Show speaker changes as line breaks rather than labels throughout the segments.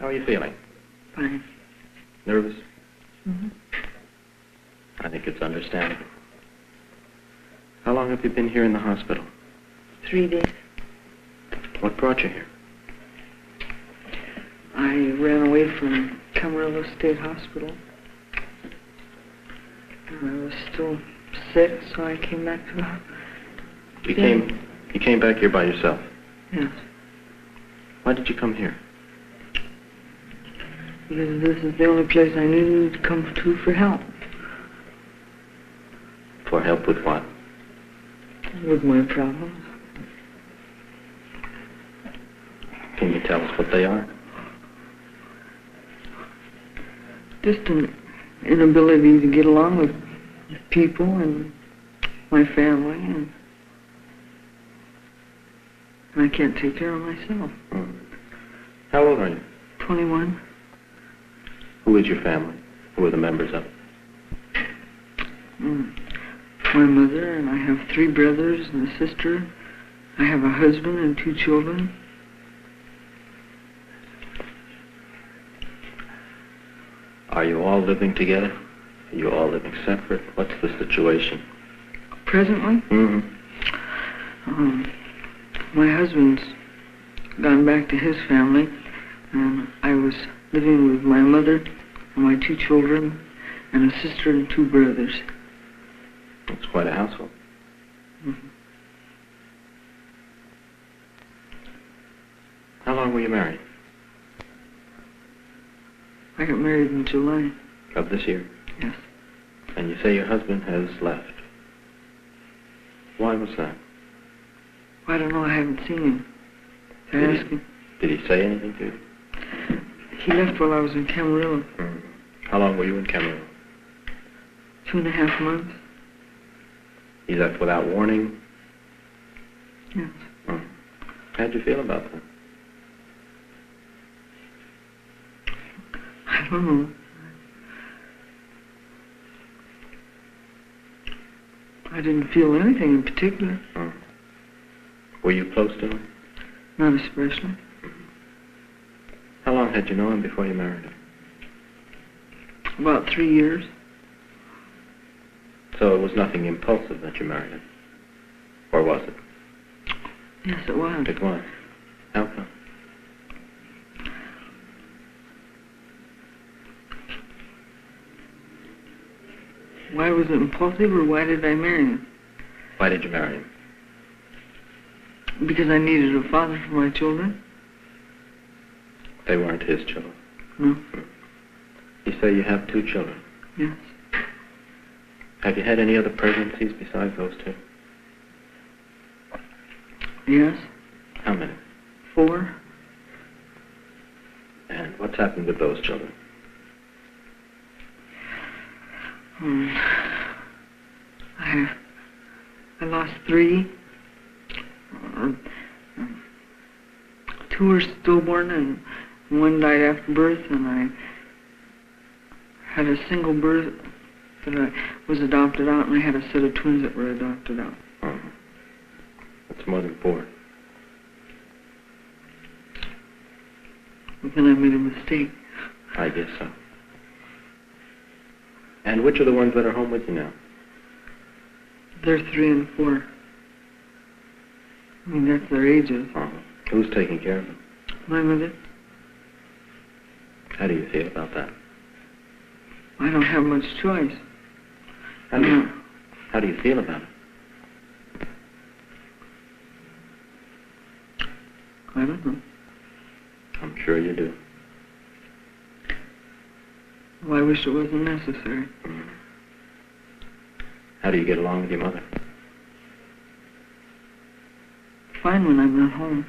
How are you feeling?
Fine.
Nervous?
Mm-hmm.
I think it's understandable. How long have you been here in the hospital?
3 days.
What brought you here?
I ran away from Camarillo State Hospital. And I was still sick, so I came back to the...
You came back here by yourself?
Yes.
Why did you come here?
Because this is the only place I knew to come to for help.
For help with what?
With my problems.
Can you tell us what they are?
Just an inability to get along with people and my family, and I can't take care of myself.
How old are you?
21.
Who is your family? Who are the members of it?
My mother, and I have 3 brothers and a sister. I have a husband and 2 children.
Are you all living together? Are you all living separate? What's the situation?
Presently?
Mm-hmm.
My husband's gone back to his family, and I was living with my mother and my 2 children and a sister and 2 brothers.
It's quite a household.
Mm-hmm.
How long were you married?
I got married in July.
Of this year?
Yes.
And you say your husband has left. Why was that?
I don't know, I haven't seen him.
Did he say anything to you?
He left while I was in Camarillo.
How long were you in Camarillo?
2.5 months.
He left without warning?
Yes.
How'd you feel about that?
I don't know. I didn't feel anything in particular.
Were you close to him?
Not especially.
How long had you known him before you married him?
About 3 years.
So it was nothing impulsive that you married him? Or was it?
Yes, it was.
It was. How come?
Why was it impulsive, or why did I marry him?
Why did you marry him?
Because I needed a father for my children.
They weren't his children?
No.
You say you have 2 children?
Yes.
Have you had any other pregnancies besides those 2?
Yes.
How many?
4.
And what's happened with those children?
I lost 3. 2 were stillborn and 1 died after birth, and I had a single birth that I was adopted out, and I had a set of twins that were adopted out.
That's more than 4.
But then I made a mistake.
I guess so. And which are the ones that are home with you now?
They're 3 and 4. I mean, that's their ages.
Who's taking care of them?
My mother.
How do you feel about that?
I don't have much choice.
How do you feel about it?
I don't know.
I'm sure you do.
Well, I wish it wasn't necessary.
How do you get along with your mother?
Fine when I'm not home.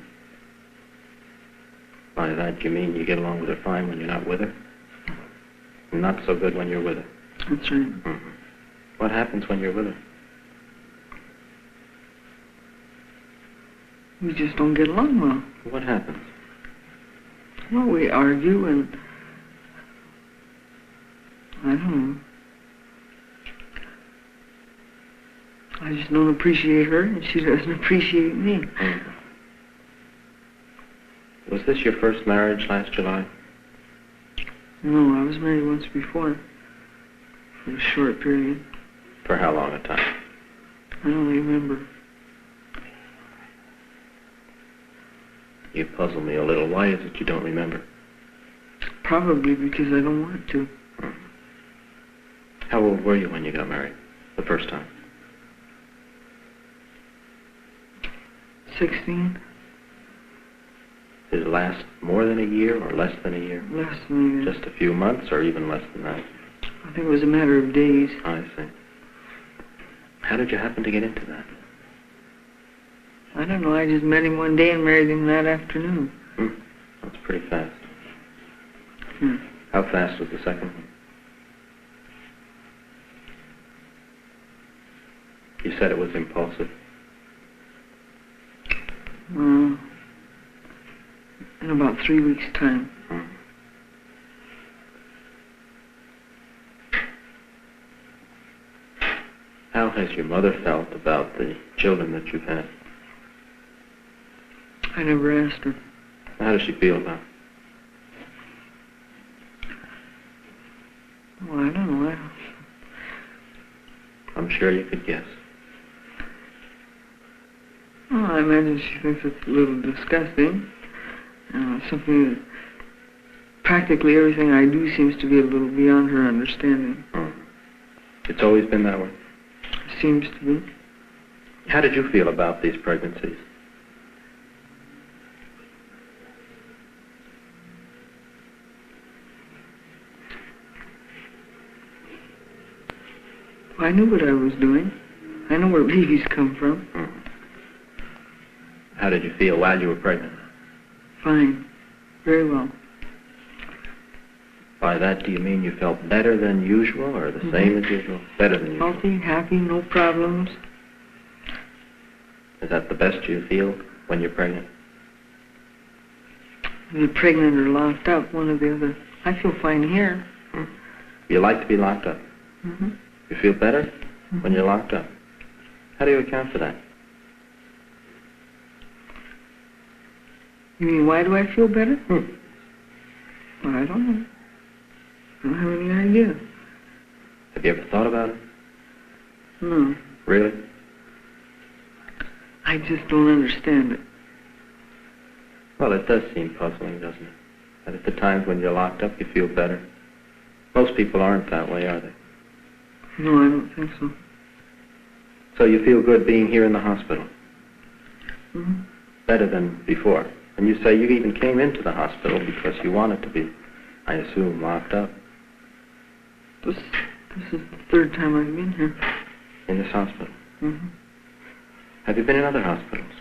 By that you mean you get along with her fine when you're not with her? And not so good when you're with her?
That's right.
What happens when you're with her?
We just don't get along well.
What happens?
Well, we argue, and I don't know. I just don't appreciate her, and she doesn't appreciate me.
Was this your first marriage last July?
No, I was married once before, for a short period.
For how long a time?
I don't remember.
You puzzle me a little. Why is it you don't remember?
Probably because I don't want to.
How old were you when you got married the first time?
16.
Did it last more than a year or less than a year?
Less than a year.
Just a few months or even less than that?
I think it was a matter of days.
I see. How did you happen to get into that?
I don't know. I just met him one day and married him that afternoon.
That's pretty fast.
Hmm.
How fast was the second one? You said it was impulsive.
In about 3 weeks' time.
How has your mother felt about the children that you've had?
I never asked her.
How does she feel about it?
Well, I don't know.
I'm sure you could guess.
Well, I imagine she thinks it's a little disgusting. Something that practically everything I do seems to be a little beyond her understanding.
It's always been that way?
Seems to be.
How did you feel about these pregnancies?
I knew what I was doing. I know where babies come from.
How did you feel while you were pregnant?
Fine. Very well.
By that, do you mean you felt better than usual or the same as usual? Better than usual.
Healthy, happy, no problems.
Is that the best you feel when you're pregnant?
Either pregnant or locked up, one or the other. I feel fine here.
You like to be locked up? You feel better when you're locked up? How do you account for that?
You mean, why do I feel better? Well, I don't know. I don't have any idea.
Have you ever thought about it?
No.
Really?
I just don't understand it.
Well, it does seem puzzling, doesn't it? That at the times when you're locked up, you feel better. Most people aren't that way, are they?
No, I don't think so.
So you feel good being here in the hospital? Better than before? And you say you even came into the hospital because you wanted to be, I assume, locked up.
This is the third time I've been here.
In this hospital? Have you been in other hospitals?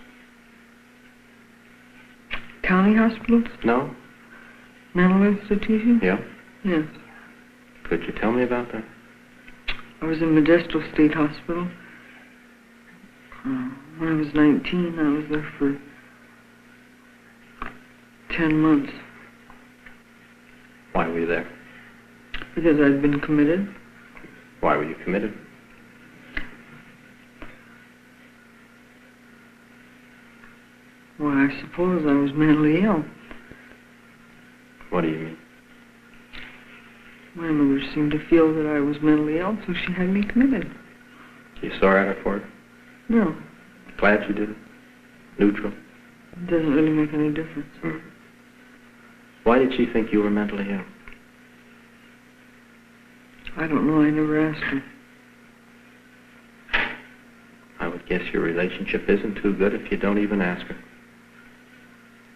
County hospitals?
No?
Mental institutions?
Yeah?
Yes.
Could you tell me about that?
I was in Modesto State Hospital. When I was 19, I was there for 10 months.
Why were you there?
Because I'd been committed.
Why were you committed?
Well, I suppose I was mentally ill.
What do you mean?
My mother seemed to feel that I was mentally ill, so she had me committed.
You sorry at her for it?
No.
Glad you did it? Neutral?
It doesn't really make any difference.
Why did she think you were mentally ill?
I don't know. I never asked her.
I would guess your relationship isn't too good if you don't even ask her.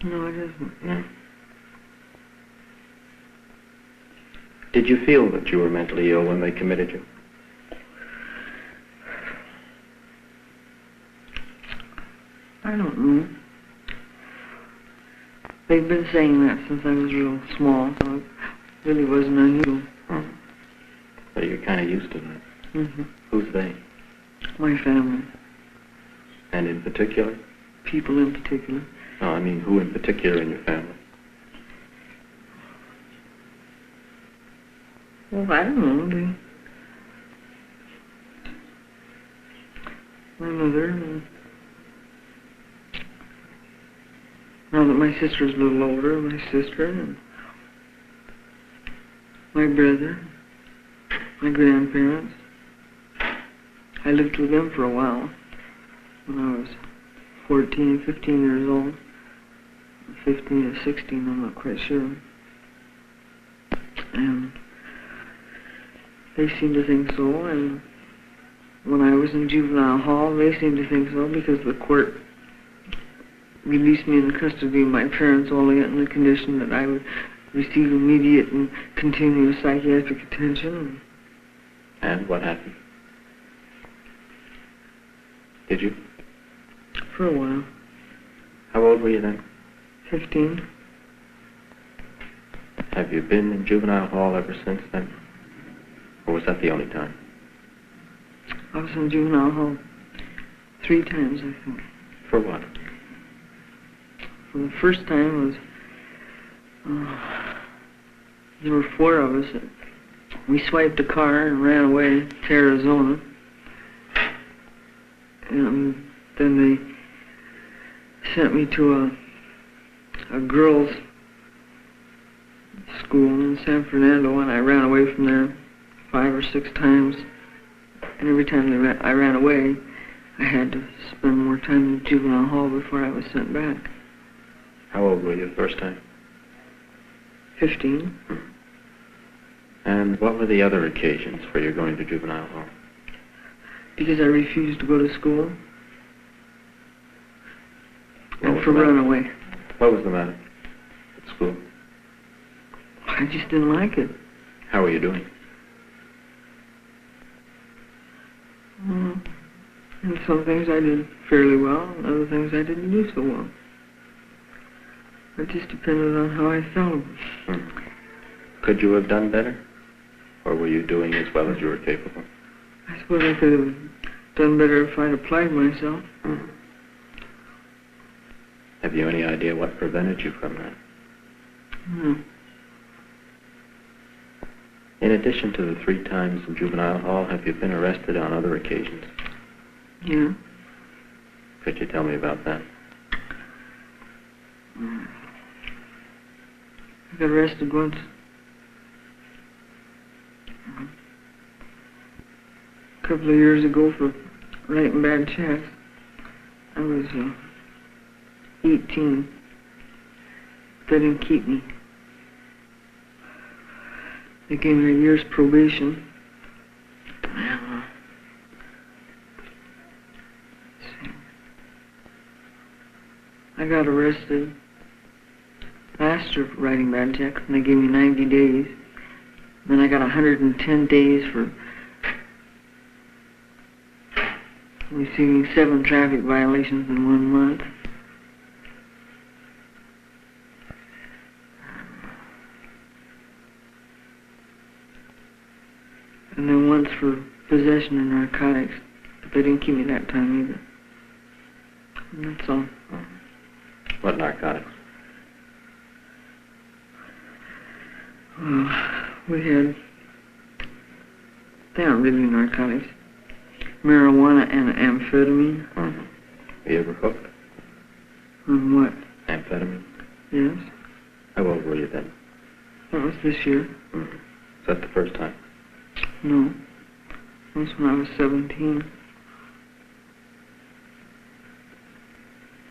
No, it isn't.
No. Did you feel that you were mentally ill when they committed you?
I don't know. They've been saying that since I was real small, so it really wasn't unusual.
So you're kind of used to that. Who's they?
My family.
And in particular?
People in particular.
No, I mean, who in particular in your family?
Well, I don't know. My mother. Now that my sister's a little older, my sister, and my brother, my grandparents. I lived with them for a while when I was 14, 15 years old. 15 or 16, I'm not quite sure. And they seemed to think so, and when I was in juvenile hall, they seemed to think so because the court released me in the custody of my parents only on the condition that I would receive immediate and continuous psychiatric attention.
And what happened? Did you?
For a while.
How old were you then?
15.
Have you been in juvenile hall ever since then? Or was that the only time?
I was in juvenile hall 3 times, I think.
For what?
Well, the first time was, there were 4 of us. We swiped a car and ran away to Arizona. And then they sent me to a girls' school in San Fernando, and I ran away from there 5 or 6 times. And every time I ran away, I had to spend more time in juvenile hall before I was sent back.
How old were you the first time?
15.
And what were the other occasions for your going to juvenile hall?
Because I refused to go to school. And for
the matter?
runaway.
What was the matter at school?
I just didn't like it.
How were you doing?
And some things I did fairly well, and other things I didn't do so well. It just depended on how I felt.
Could you have done better? Or were you doing as well as you were capable?
I suppose I could have done better if I'd applied myself.
Have you any idea what prevented you from that?
No.
In addition to the 3 times in juvenile hall, have you been arrested on other occasions?
Yeah.
Could you tell me about that?
I got arrested once. A couple of years ago for writing bad checks. I was 18. They didn't keep me. They gave me a year's probation. I got arrested last year for writing bad checks, and they gave me 90 days. Then I got 110 days for receiving 7 traffic violations in 1 month. And then once for possession of narcotics, but they didn't keep me that time either. And that's all.
What narcotics?
We had, they aren't really narcotics, marijuana and amphetamine.
Were you ever hooked?
On what?
Amphetamine?
Yes.
How old were you then?
That was this year.
Is that the first time?
No. That was when I was 17.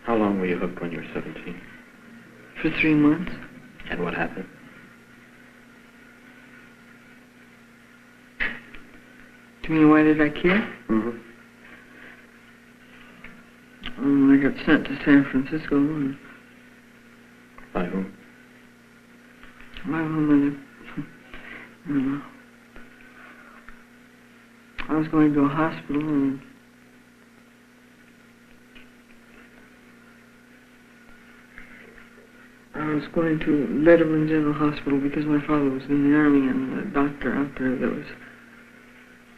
How long were you hooked when you were 17?
For 3 months.
And what happened?
Do you mean why did I quit? I got sent to San Francisco. And
By whom?
my mother. I don't know. I was going to a hospital and I was going to 𝘿𝙤𝙤𝙢𝙤 General Hospital because my father was in the Army, and the doctor out there that was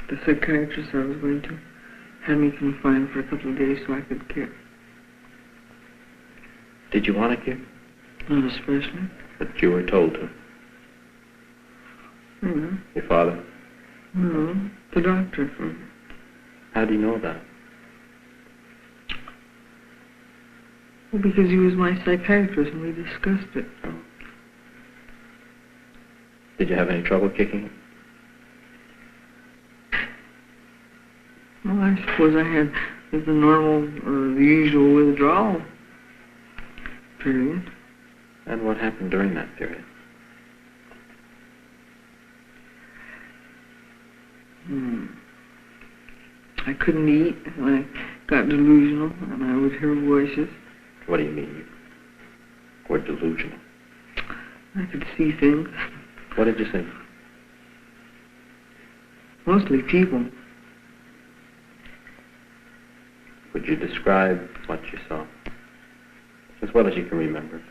the psychiatrist I was going to had me confined for a couple of days so I could kick.
Did you want to kick?
Not especially.
But you were told to. Your father?
No, the doctor.
How do you know that?
Well, because he was my psychiatrist and we discussed it.
Did you have any trouble kicking it?
Well, I suppose I had the normal or the usual withdrawal period.
And what happened during that period?
I couldn't eat, and I got delusional, and I would hear voices.
What do you mean you were delusional?
I could see things.
What did you see?
Mostly people.
Would you describe what you saw? As well as you can remember.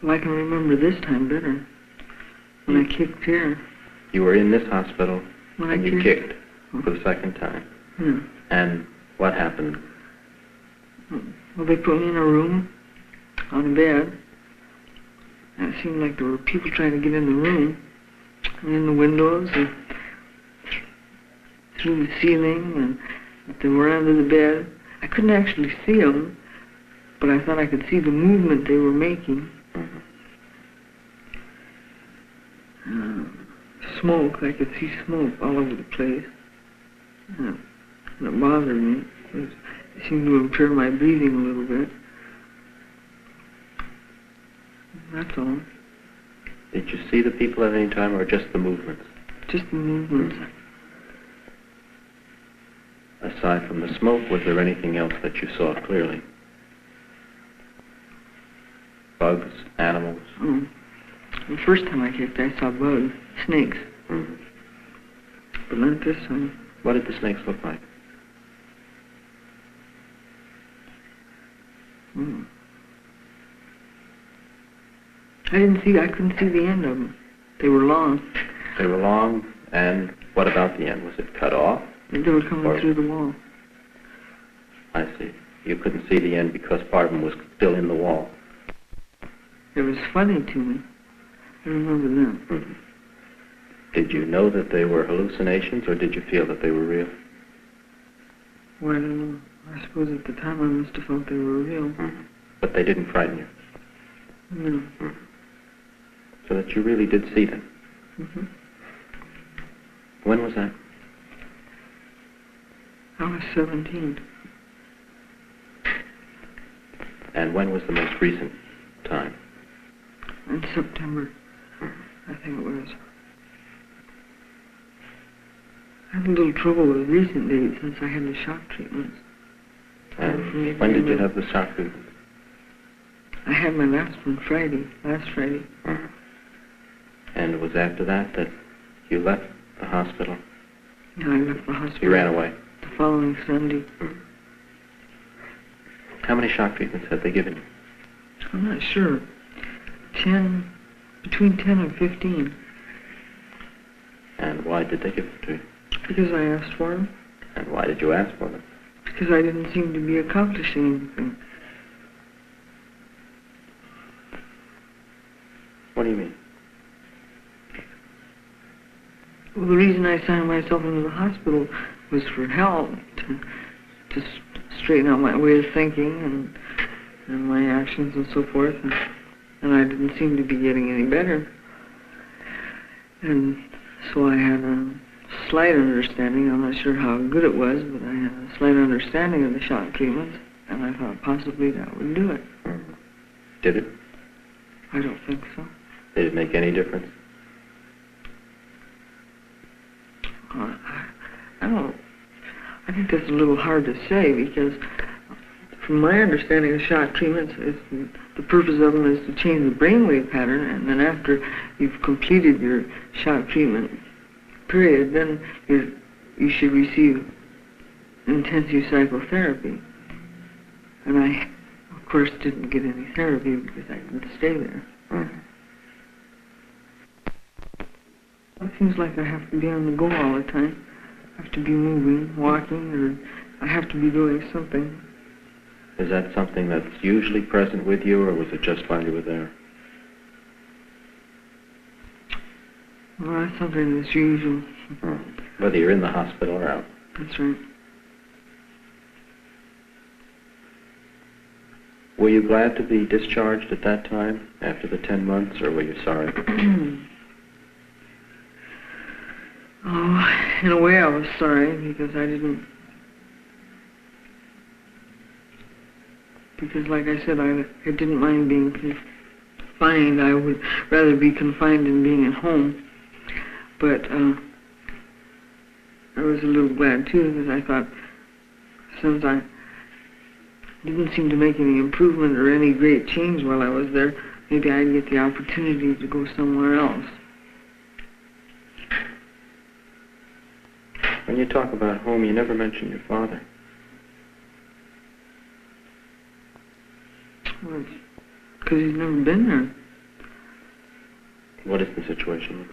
Well, I can remember this time better. When I kicked here.
You were in this hospital
When
and
I
you kicked for the second time.
Yeah.
And what happened?
Well, they put me in a room on a bed. And it seemed like there were people trying to get in the room. And in the windows and through the ceiling and they were under the bed. I couldn't actually see them, but I thought I could see the movement they were making. Smoke, I could see smoke all over the place. And it bothered me. It seemed to impair my breathing a little bit. That's all.
Did you see the people at any time or just the movements?
Just the movements.
Aside from the smoke, was there anything else that you saw clearly? Bugs, animals?
The first time I kicked, I saw bugs, snakes. But not this time.
What did the snakes look like?
I couldn't see the end of them. They were long.
They were long, and what about the end? Was it cut off?
They were coming through the wall.
I see. You couldn't see the end because part of them was still in the wall.
It was funny to me. I remember that.
Did you know that they were hallucinations, or did you feel that they were real?
Well, I don't know. I suppose at the time I must have felt they were real.
But they didn't frighten you?
No.
So that you really did see them? When was that?
I was 17.
And when was the most recent time?
In September, I think it was. I had a little trouble with recent dates since I had the shock treatments.
And when did you have the shock treatment?
I had my last one last Friday.
And it was after that that you left the hospital?
Yeah, I left the hospital.
You ran away?
The following Sunday.
How many shock treatments had they given you?
I'm not sure. Between 10 and 15.
And why did they give them to you?
Because I asked for them.
And why did you ask for them?
Because I didn't seem to be accomplishing anything.
What do you mean?
Well, the reason I signed myself into the hospital was for help, to straighten out my way of thinking and my actions and so forth, and I didn't seem to be getting any better. And so I had a slight understanding, I'm not sure how good it was, but I had a slight understanding of the shock treatments, and I thought possibly that would do it.
Did it?
I don't think so.
Did it make any difference?
I think that's a little hard to say because from my understanding of shock treatments, the purpose of them is to change the brainwave pattern, and then after you've completed your shock treatment period, then you should receive intensive psychotherapy. And I, of course, didn't get any therapy because I didn't stay there. It seems like I have to be on the go all the time. I have to be moving, walking, or I have to be doing something.
Is that something that's usually present with you, or was it just while you were there?
Well, that's something that's usual.
Whether you're in the hospital or out.
That's right.
Were you glad to be discharged at that time, after the 10 months, or were you sorry?
Oh, in a way I was sorry, because like I said, I didn't mind being confined. I would rather be confined than being at home. But I was a little glad too, because I thought, since I didn't seem to make any improvement or any great change while I was there, maybe I'd get the opportunity to go somewhere else.
When you talk about home, you never mention your father.
Well, because he's never been there.
What is the situation?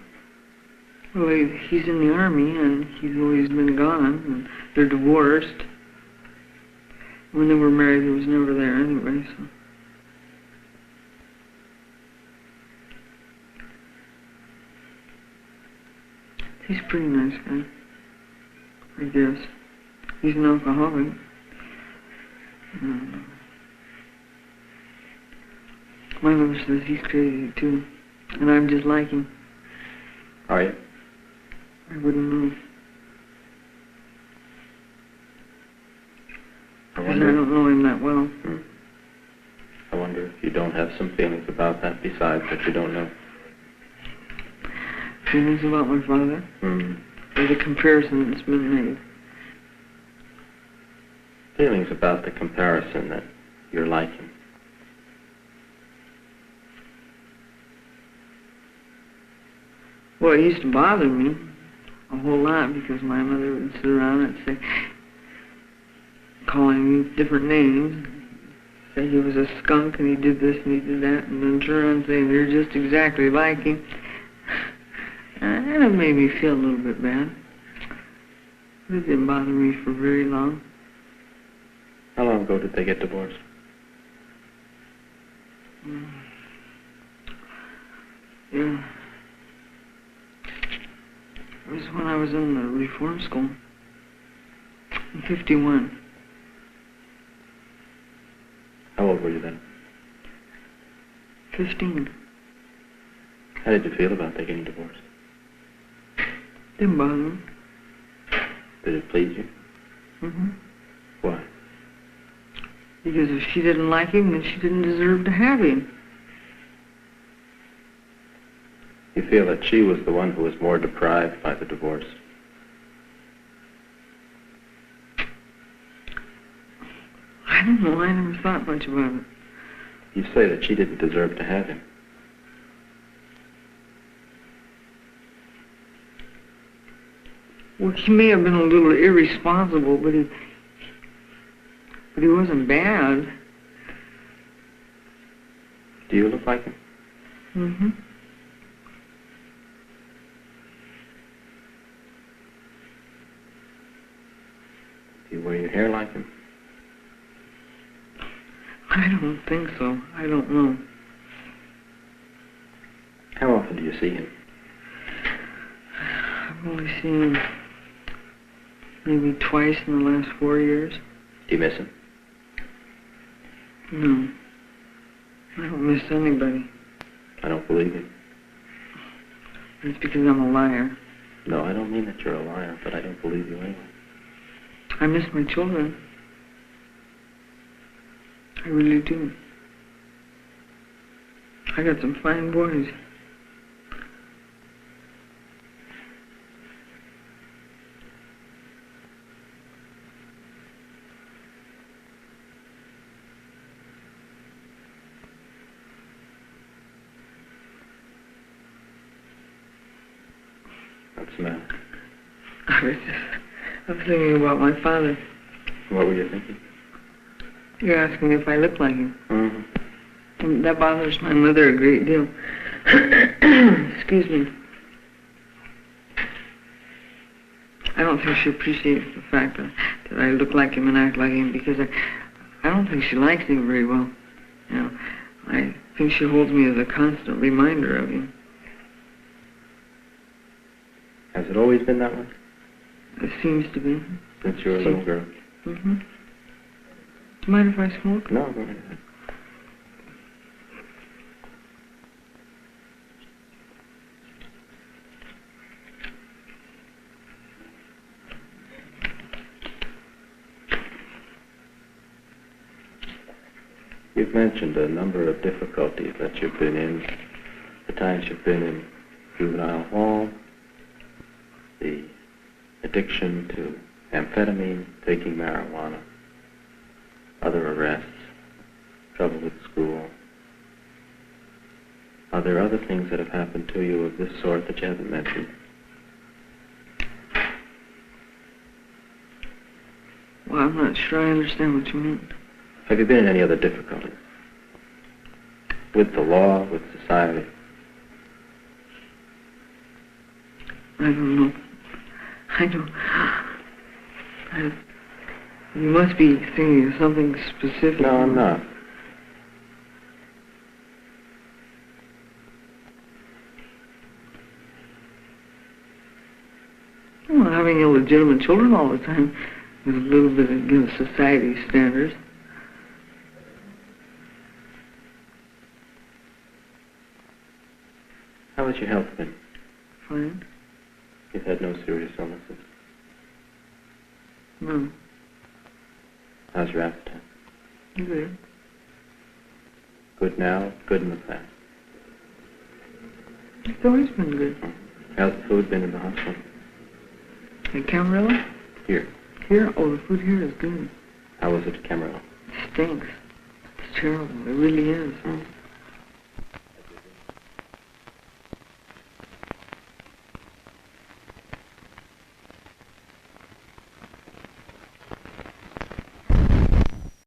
Well, he's in the Army, and he's always been gone, and they're divorced. When they were married, he was never there anyway, so. He's a pretty nice guy, I guess. He's an alcoholic. My mother says he's crazy too, and I'm just like him.
Are you?
I wouldn't know. And I don't know him that well.
I wonder if you don't have some feelings about that besides that you don't know.
Feelings about my father? Or the comparison that's been made?
Feelings about the comparison that you're like him.
Well, it used to bother me a whole lot, because my mother would sit around and say, calling me different names, say he was a skunk and he did this and he did that, and then turn around and say, you're just exactly like him. And it made me feel a little bit bad. But it didn't bother me for very long.
How long ago did they get divorced?
Yeah. It was when I was in the reform school, in 51.
How old were you then?
15.
How did you feel about their getting divorced?
Didn't bother me.
Did it please you? Why?
Because if she didn't like him, then she didn't deserve to have him.
You feel that she was the one who was more deprived by the divorce?
I don't know. I never thought much about it.
You say that she didn't deserve to have him.
Well, he may have been a little irresponsible, but he wasn't bad.
Do you look like him? Do you wear your hair like him?
I don't think so. I don't know.
How often do you see him?
I've only seen him maybe twice in the last 4 years.
Do you miss him?
No. I don't miss anybody.
I don't believe you.
It's because I'm a liar.
No, I don't mean that you're a liar, but I don't believe you anyway.
I miss my children. I really do. I got some fine boys.
What's the matter?
I was thinking about my father.
What were you thinking?
You're asking if I look like him. And that bothers my mother a great deal. Excuse me. I don't think she appreciates the fact that I look like him and act like him, because I don't think she likes him very well. You know, I think she holds me as a constant reminder of him.
Has it always been that way?
It seems to be.
Since you were a little girl?
Do you mind if I smoke?
No, go ahead. You've mentioned a number of difficulties that you've been in, the times you've been in juvenile hall, the addiction to amphetamine, taking marijuana, other arrests, trouble with school. Are there other things that have happened to you of this sort that you haven't mentioned?
Well, I'm not sure I understand what you mean.
Have you been in any other difficulties? With the law, with society?
I don't know. You must be thinking of something specific.
No, I'm not.
Well, having illegitimate children all the time is a little bit against society's standards.
How has your health been?
Fine.
You've had no serious illnesses?
No.
How's your appetite?
Good.
Good now, good in the past?
It's always been good.
How's the food been in the hospital?
In Camarillo?
Here.
Here? Oh, the food here is good.
How was it at Camarillo?
It stinks. It's terrible. It really is.
Mm.